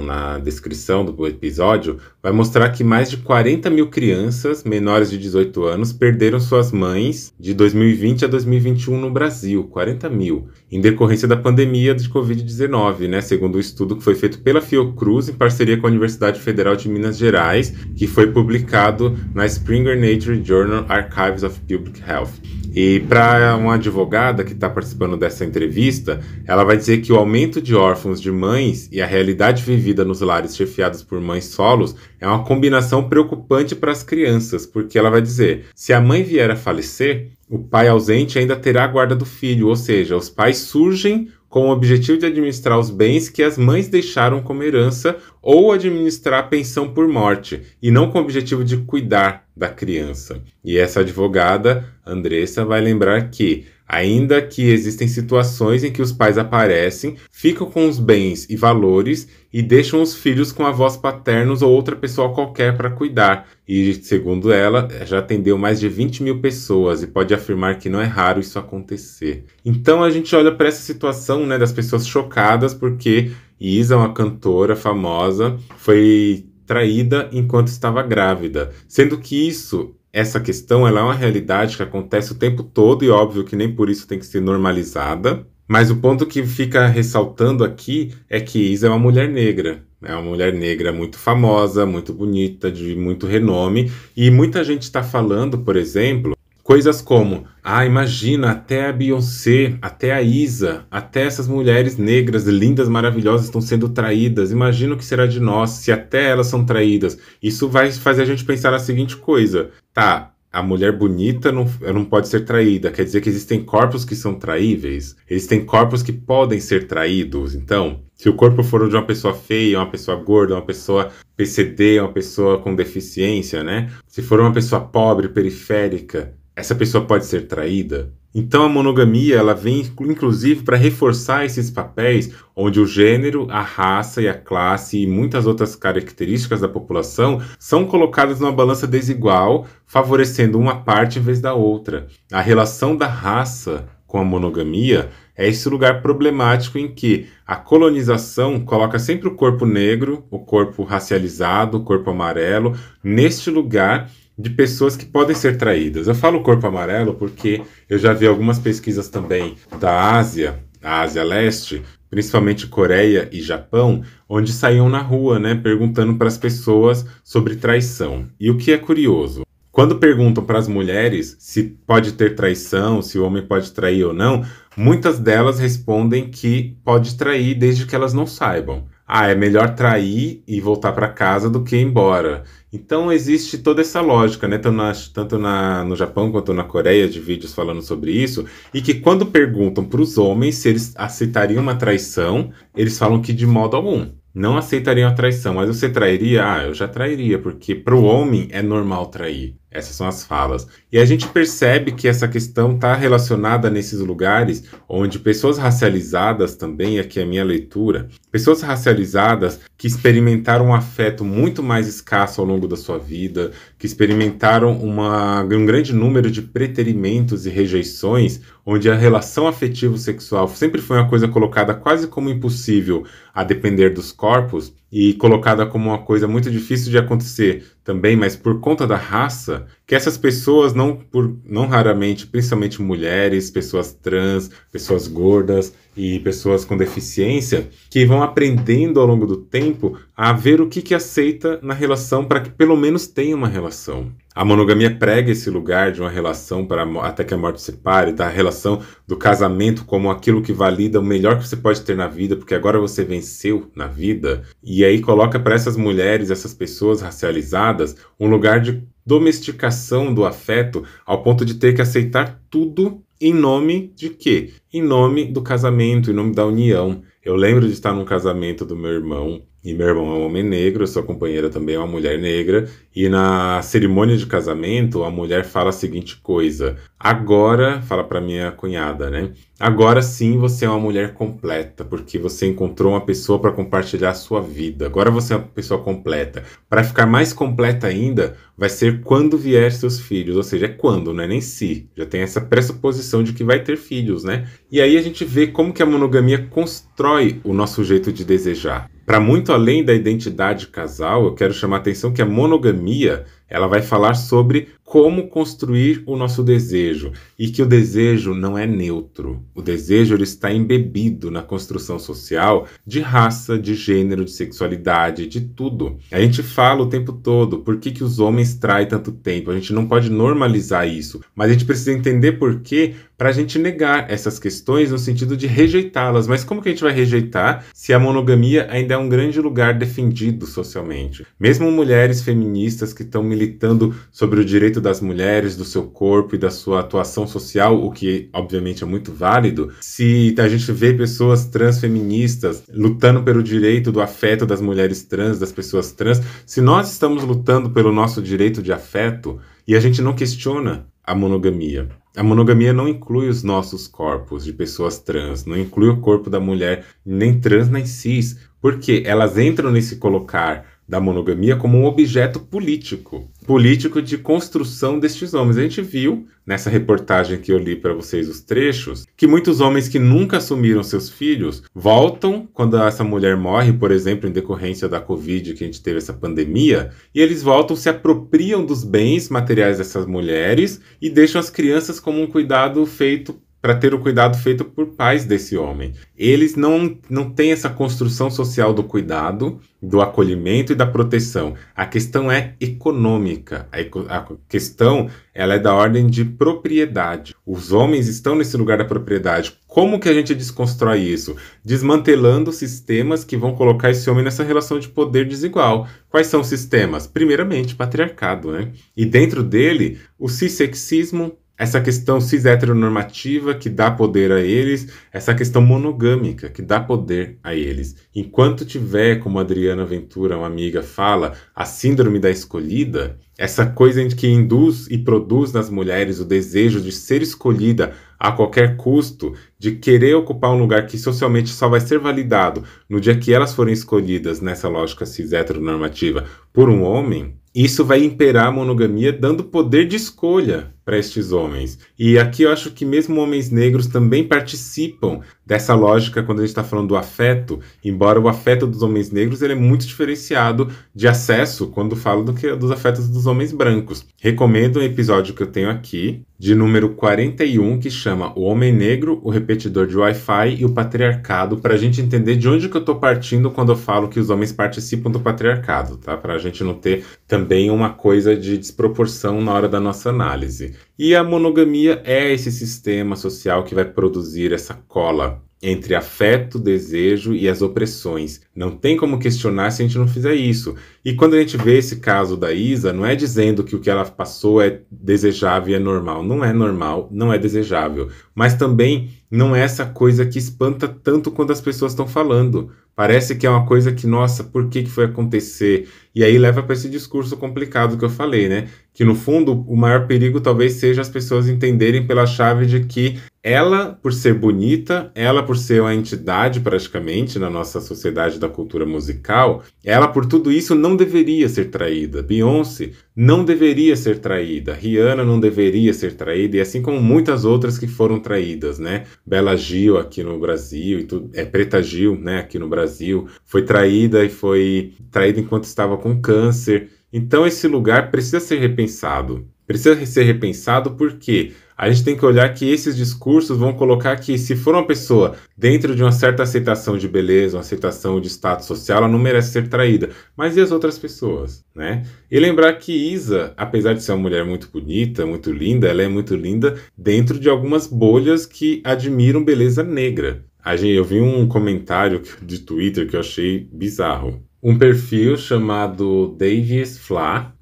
na descrição do episódio, vai mostrar que mais de 40 mil crianças menores de 18 anos perderam suas mães de 2020 a 2021 no Brasil, 40 mil, em decorrência da pandemia de Covid-19, né, segundo o estudo que foi feito pela Fiocruz em parceria com a Universidade Federal de Minas Gerais, que foi publicado na Springer Nature Journal Archives of Public Health. E para uma advogada que está participando dessa entrevista, ela vai dizer que o aumento de órfãos de mães e a realidade vivida nos lares chefiados por mães solos é uma combinação preocupante para as crianças, porque ela vai dizer, se a mãe vier a falecer, o pai ausente ainda terá a guarda do filho, ou seja, os pais surgem com o objetivo de administrar os bens que as mães deixaram como herança ou administrar a pensão por morte, e não com o objetivo de cuidar da criança. E essa advogada, Andressa, vai lembrar que, ainda que existem situações em que os pais aparecem, ficam com os bens e valores e deixam os filhos com avós paternos ou outra pessoa qualquer para cuidar. E, segundo ela, já atendeu mais de 20 mil pessoas e pode afirmar que não é raro isso acontecer. Então a gente olha para essa situação, né, das pessoas chocadas porque Isa, uma cantora famosa, foi traída enquanto estava grávida, sendo que essa questão ela é uma realidade que acontece o tempo todo e óbvio que nem por isso tem que ser normalizada. Mas o ponto que fica ressaltando aqui é que Isa é uma mulher negra. É uma mulher negra muito famosa, muito bonita, de muito renome. E muita gente está falando, por exemplo, coisas como: imagina, até a Beyoncé, até a Isa, até essas mulheres negras, lindas, maravilhosas, estão sendo traídas. Imagina o que será de nós se até elas são traídas. Isso vai fazer a gente pensar na seguinte coisa: tá, a mulher bonita não pode ser traída. Quer dizer que existem corpos que são traíveis? Existem corpos que podem ser traídos? Então, se o corpo for de uma pessoa feia, uma pessoa gorda, uma pessoa PCD, uma pessoa com deficiência, né? Se for uma pessoa pobre, periférica, essa pessoa pode ser traída? Então a monogamia ela vem inclusive para reforçar esses papéis onde o gênero, a raça e a classe e muitas outras características da população são colocadas numa balança desigual, favorecendo uma parte em vez da outra. A relação da raça com a monogamia é esse lugar problemático em que a colonização coloca sempre o corpo negro, o corpo racializado, o corpo amarelo, neste lugar de pessoas que podem ser traídas. Eu falo corpo amarelo porque eu já vi algumas pesquisas também da Ásia, a Ásia Leste, principalmente Coreia e Japão, onde saíam na rua, né, perguntando para as pessoas sobre traição. E o que é curioso, quando perguntam para as mulheres se pode ter traição, se o homem pode trair ou não, muitas delas respondem que pode trair desde que elas não saibam. É melhor trair e voltar para casa do que ir embora. Então existe toda essa lógica, né? Tanto no Japão quanto na Coreia, de vídeos falando sobre isso, e que quando perguntam para os homens se eles aceitariam uma traição, eles falam que de modo algum. Não aceitariam a traição, mas você trairia? Eu já trairia, porque para o homem é normal trair. Essas são as falas. E a gente percebe que essa questão está relacionada nesses lugares onde pessoas racializadas também, aqui é a minha leitura, pessoas racializadas que experimentaram um afeto muito mais escasso ao longo da sua vida, que experimentaram um grande número de preterimentos e rejeições, onde a relação afetivo-sexual sempre foi uma coisa colocada quase como impossível a depender dos corpos, e colocada como uma coisa muito difícil de acontecer também, mas por conta da raça, que essas pessoas, não raramente, principalmente mulheres, pessoas trans, pessoas gordas e pessoas com deficiência, que vão aprendendo ao longo do tempo a ver o que aceita na relação para que pelo menos tenha uma relação. A monogamia prega esse lugar de uma relação até que a morte separe, da relação do casamento como aquilo que valida o melhor que você pode ter na vida, porque agora você venceu na vida. E aí coloca para essas mulheres, essas pessoas racializadas, um lugar de domesticação do afeto ao ponto de ter que aceitar tudo em nome de quê? Em nome do casamento, em nome da união. Eu lembro de estar num casamento do meu irmão, e meu irmão é um homem negro, sua companheira também é uma mulher negra, e na cerimônia de casamento a mulher fala a seguinte coisa: agora, fala para minha cunhada, né? Agora sim você é uma mulher completa, porque você encontrou uma pessoa para compartilhar a sua vida. Agora você é uma pessoa completa. Para ficar mais completa ainda, vai ser quando vier seus filhos, ou seja, é quando, não é nem se. Já tem essa pressuposição de que vai ter filhos, né? E aí a gente vê como que a monogamia constrói o nosso jeito de desejar. Para muito além da identidade casal, eu quero chamar a atenção que a monogamia ela vai falar sobre como construir o nosso desejo e que o desejo não é neutro. O desejo ele está embebido na construção social de raça, de gênero, de sexualidade, de tudo. A gente fala o tempo todo por que os homens traem tanto tempo. A gente não pode normalizar isso, mas a gente precisa entender por quê, para a gente negar essas questões no sentido de rejeitá-las. Mas como que a gente vai rejeitar se a monogamia ainda é um grande lugar defendido socialmente? Mesmo mulheres feministas que estão militando sobre o direito das mulheres, do seu corpo e da sua atuação social, o que obviamente é muito válido, se a gente vê pessoas transfeministas lutando pelo direito do afeto das mulheres trans, das pessoas trans, se nós estamos lutando pelo nosso direito de afeto e a gente não questiona a monogamia não inclui os nossos corpos de pessoas trans, não inclui o corpo da mulher nem trans nem cis, porque elas entram nesse colocar da monogamia como um objeto político de construção destes homens. A gente viu, nessa reportagem que eu li para vocês os trechos, que muitos homens que nunca assumiram seus filhos voltam quando essa mulher morre, por exemplo, em decorrência da Covid, que a gente teve essa pandemia, e eles voltam, se apropriam dos bens materiais dessas mulheres e deixam as crianças como um cuidado feito para ter o cuidado feito por pais desse homem. Eles não têm essa construção social do cuidado, do acolhimento e da proteção. A questão é econômica. A questão ela é da ordem de propriedade. Os homens estão nesse lugar da propriedade. Como que a gente desconstrói isso? Desmantelando sistemas que vão colocar esse homem nessa relação de poder desigual. Quais são os sistemas? Primeiramente, patriarcado, né? E dentro dele, o cissexismo, essa questão cis-heteronormativa que dá poder a eles, essa questão monogâmica que dá poder a eles. Enquanto tiver, como a Adriana Ventura, uma amiga, fala, a síndrome da escolhida, essa coisa que induz e produz nas mulheres o desejo de ser escolhida a qualquer custo, de querer ocupar um lugar que socialmente só vai ser validado no dia que elas forem escolhidas nessa lógica cis-heteronormativa por um homem, isso vai imperar a monogamia, dando poder de escolha para estes homens. E aqui eu acho que mesmo homens negros também participam dessa lógica quando a gente está falando do afeto, embora o afeto dos homens negros ele é muito diferenciado de acesso quando falo dos afetos dos homens brancos. Recomendo um episódio que eu tenho aqui, de número 41, que chama O Homem Negro, o Repetidor de Wi-Fi e o Patriarcado, para a gente entender de onde que eu estou partindo quando eu falo que os homens participam do patriarcado, tá? Para a gente não ter também uma coisa de desproporção na hora da nossa análise. E a monogamia é esse sistema social que vai produzir essa cola entre afeto, desejo e as opressões. Não tem como questionar se a gente não fizer isso. E quando a gente vê esse caso da Isa, não é dizendo que o que ela passou é desejável e é normal. Não é normal, não é desejável. Mas também não é essa coisa que espanta tanto quando as pessoas estão falando. Parece que é uma coisa que, nossa, por que foi acontecer? E aí leva para esse discurso complicado que eu falei, né? Que no fundo o maior perigo talvez seja as pessoas entenderem pela chave de que ela, por ser bonita, ela por ser uma entidade praticamente na nossa sociedade da cultura musical, ela por tudo isso não deveria ser traída. Beyoncé não deveria ser traída. Rihanna não deveria ser traída. E assim como muitas outras que foram traídas, né? Bela Gil aqui no Brasil, Preta Gil, né? Aqui no Brasil, foi traída e foi traída enquanto estava com câncer. Então esse lugar precisa ser repensado. Precisa ser repensado porque a gente tem que olhar que esses discursos vão colocar que se for uma pessoa dentro de uma certa aceitação de beleza, uma aceitação de status social, ela não merece ser traída. Mas e as outras pessoas, né? E lembrar que Isa, apesar de ser uma mulher muito bonita, muito linda, ela é muito linda dentro de algumas bolhas que admiram beleza negra. Eu vi um comentário de Twitter que eu achei bizarro. Um perfil chamado Davies Fla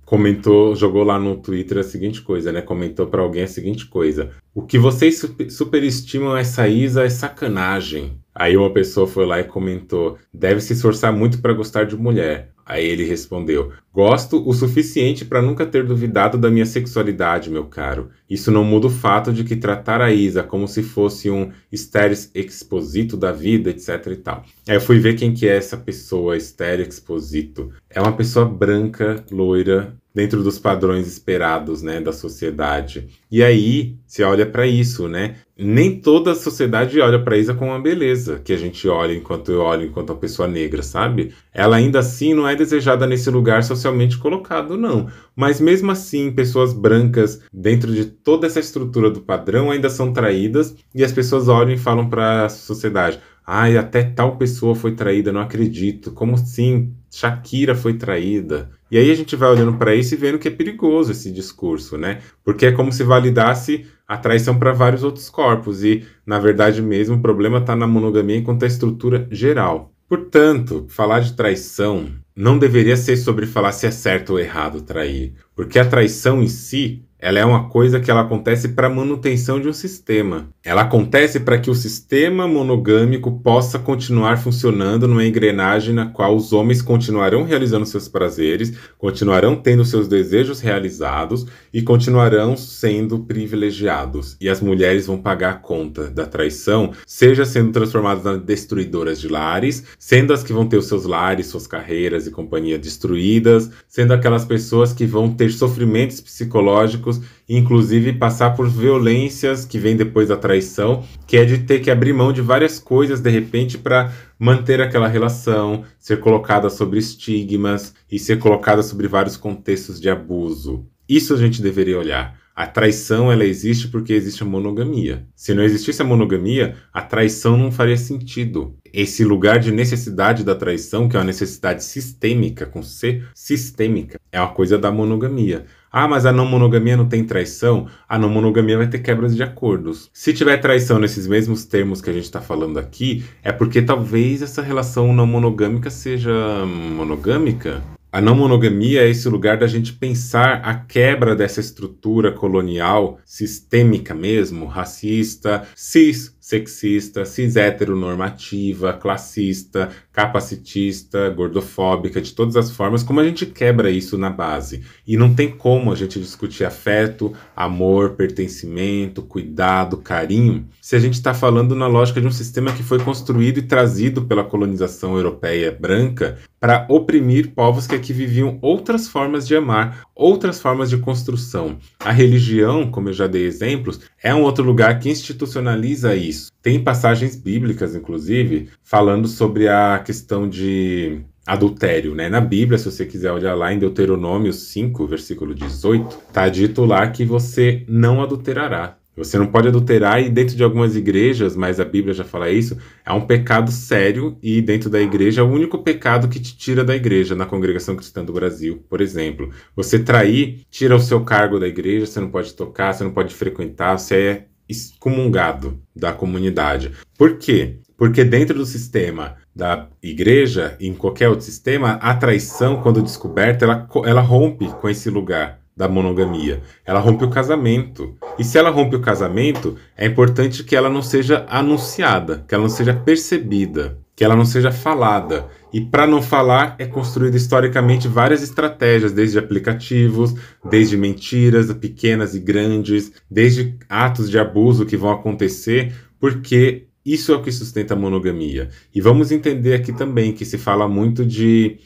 jogou lá no Twitter a seguinte coisa, né? Comentou pra alguém a seguinte coisa: o que vocês superestimam essa Isa é sacanagem. Aí uma pessoa foi lá e comentou: deve se esforçar muito pra gostar de mulher. Aí ele respondeu: gosto o suficiente para nunca ter duvidado da minha sexualidade, meu caro. Isso não muda o fato de que tratar a Isa como se fosse um estéreo exposito da vida, etc e tal. Aí eu fui ver quem que é essa pessoa, estéreo exposito. É uma pessoa branca, loira, dentro dos padrões esperados, né, da sociedade. E aí, você olha para isso, né? Nem toda a sociedade olha para Isa com uma beleza que a gente olha enquanto eu olho enquanto uma pessoa negra, sabe? Ela ainda assim não é desejada nesse lugar socialmente colocado, não. Mas mesmo assim, pessoas brancas, dentro de toda essa estrutura do padrão, ainda são traídas e as pessoas olham e falam para a sociedade: Ai, até tal pessoa foi traída, não acredito. Como assim? Shakira foi traída. E aí a gente vai olhando para isso e vendo que é perigoso esse discurso, né? Porque é como se validasse a traição para vários outros corpos. E, na verdade mesmo, o problema está na monogamia enquanto a estrutura geral. Portanto, falar de traição não deveria ser sobre falar se é certo ou errado trair. Porque a traição em si, ela é uma coisa que ela acontece para a manutenção de um sistema. Ela acontece para que o sistema monogâmico possa continuar funcionando numa engrenagem na qual os homens continuarão realizando seus prazeres, continuarão tendo seus desejos realizados e continuarão sendo privilegiados. E as mulheres vão pagar a conta da traição, seja sendo transformadas nas destruidoras de lares, sendo as que vão ter os seus lares, suas carreiras e companhia destruídas, sendo aquelas pessoas que vão ter sofrimentos psicológicos, inclusive passar por violências que vêm depois da traição, que é de ter que abrir mão de várias coisas de repente para manter aquela relação, ser colocada sobre estigmas e ser colocada sobre vários contextos de abuso. Isso a gente deveria olhar. A traição, ela existe porque existe a monogamia. Se não existisse a monogamia, a traição não faria sentido. Esse lugar de necessidade da traição, que é uma necessidade sistêmica, com C, sistêmica, é uma coisa da monogamia. Ah, mas a não monogamia não tem traição? A não monogamia vai ter quebras de acordos. Se tiver traição nesses mesmos termos que a gente está falando aqui, é porque talvez essa relação não monogâmica seja monogâmica. A não monogamia é esse lugar da gente pensar a quebra dessa estrutura colonial, sistêmica mesmo, racista, sexista, cis-heteronormativa, classista, capacitista, gordofóbica, de todas as formas, como a gente quebra isso na base. E não tem como a gente discutir afeto, amor, pertencimento, cuidado, carinho, se a gente está falando na lógica de um sistema que foi construído e trazido pela colonização europeia branca para oprimir povos que aqui viviam outras formas de amar, outras formas de construção. A religião, como eu já dei exemplos, é um outro lugar que institucionaliza isso. Tem passagens bíblicas, inclusive, falando sobre a questão de adultério, né? Na Bíblia, se você quiser olhar lá em Deuteronômio 5, versículo 18, tá dito lá que você não adulterará. Você não pode adulterar, e dentro de algumas igrejas, mas a Bíblia já fala isso, é um pecado sério, e dentro da igreja é o único pecado que te tira da igreja, na Congregação Cristã do Brasil, por exemplo. Você trair, tira o seu cargo da igreja, você não pode tocar, você não pode frequentar, você é excomungado da comunidade. Por quê? Porque dentro do sistema da igreja, e em qualquer outro sistema, a traição, quando descoberta, ela rompe com esse lugar da monogamia. Ela rompe o casamento. E se ela rompe o casamento, é importante que ela não seja anunciada, que ela não seja percebida, que ela não seja falada. E para não falar, é construída historicamente várias estratégias, desde aplicativos, desde mentiras pequenas e grandes, desde atos de abuso que vão acontecer, porque isso é o que sustenta a monogamia. E vamos entender aqui também que se fala muito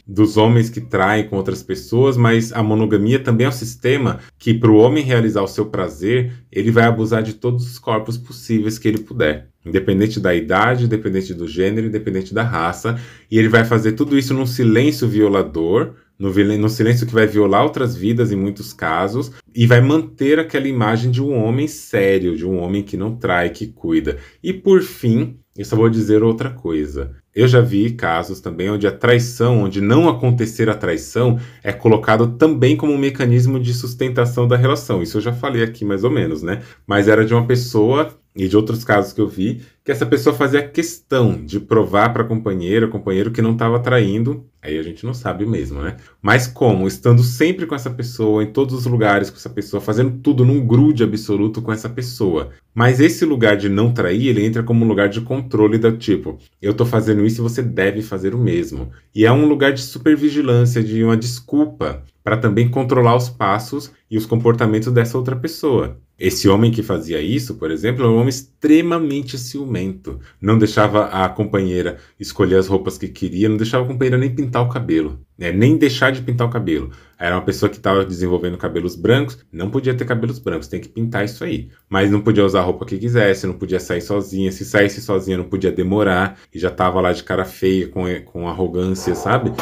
dos homens que traem com outras pessoas, mas a monogamia também é um sistema que, para o homem realizar o seu prazer, ele vai abusar de todos os corpos possíveis que ele puder. Independente da idade, independente do gênero, independente da raça. E ele vai fazer tudo isso num silêncio violador, no silêncio que vai violar outras vidas em muitos casos, e vai manter aquela imagem de um homem sério, de um homem que não trai, que cuida. E por fim, eu só vou dizer outra coisa. Eu já vi casos também onde a traição, onde não acontecer a traição, é colocado também como um mecanismo de sustentação da relação. Isso eu já falei aqui mais ou menos, né? Mas era de uma pessoa, e de outros casos que eu vi, que essa pessoa fazia questão de provar para a companheiro que não estava traindo. Aí a gente não sabe mesmo, né? Mas como? Estando sempre com essa pessoa, em todos os lugares com essa pessoa, fazendo tudo num grude absoluto com essa pessoa. Mas esse lugar de não trair, ele entra como um lugar de controle do tipo, eu tô fazendo isso e você deve fazer o mesmo. E é um lugar de supervigilância, de uma desculpa para também controlar os passos e os comportamentos dessa outra pessoa. Esse homem que fazia isso, por exemplo, é um homem extremamente ciumento. Não deixava a companheira escolher as roupas que queria, não deixava a companheira nem pintar o cabelo, né? Nem deixar de pintar o cabelo. Era uma pessoa que estava desenvolvendo cabelos brancos, não podia ter cabelos brancos, tem que pintar isso aí. Mas não podia usar a roupa que quisesse, não podia sair sozinha. Se saísse sozinha, não podia demorar, e já estava lá de cara feia, com arrogância, sabe?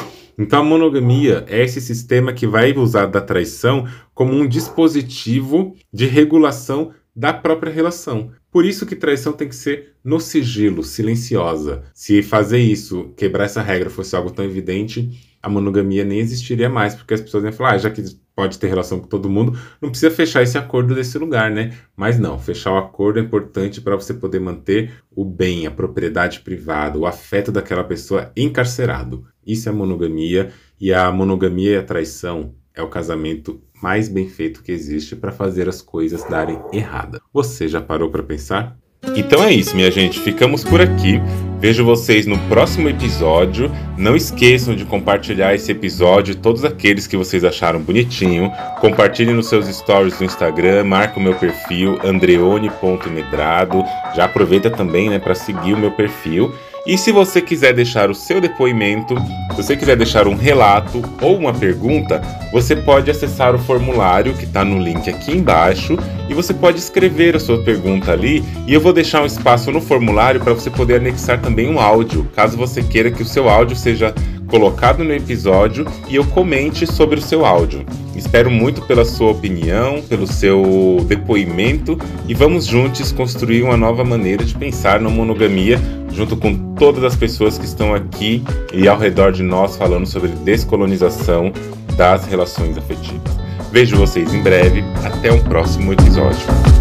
Então a monogamia é esse sistema que vai usar da traição como um dispositivo de regulação da própria relação. Por isso que traição tem que ser no sigilo, silenciosa. Se fazer isso, quebrar essa regra, fosse algo tão evidente, a monogamia nem existiria mais, porque as pessoas iam falar, já que pode ter relação com todo mundo, não precisa fechar esse acordo desse lugar, né? Mas não, fechar o acordo é importante para você poder manter o bem, a propriedade privada, o afeto daquela pessoa encarcerado. Isso é monogamia, e a monogamia e a traição é o casamento mais bem feito que existe para fazer as coisas darem errada. Você já parou para pensar? Então é isso, minha gente. Ficamos por aqui. Vejo vocês no próximo episódio. Não esqueçam de compartilhar esse episódio, todos aqueles que vocês acharam bonitinho. Compartilhem nos seus stories do Instagram, marca o meu perfil, andreone.medrado. Já aproveita também, né, para seguir o meu perfil. E se você quiser deixar o seu depoimento, se você quiser deixar um relato ou uma pergunta, você pode acessar o formulário que está no link aqui embaixo e você pode escrever a sua pergunta ali e eu vou deixar um espaço no formulário para você poder anexar também um áudio, caso você queira que o seu áudio seja colocado no episódio e eu comente sobre o seu áudio. Espero muito pela sua opinião, pelo seu depoimento e vamos juntos construir uma nova maneira de pensar na monogamia junto com todas as pessoas que estão aqui e ao redor de nós falando sobre descolonização das relações afetivas. Vejo vocês em breve, até um próximo episódio.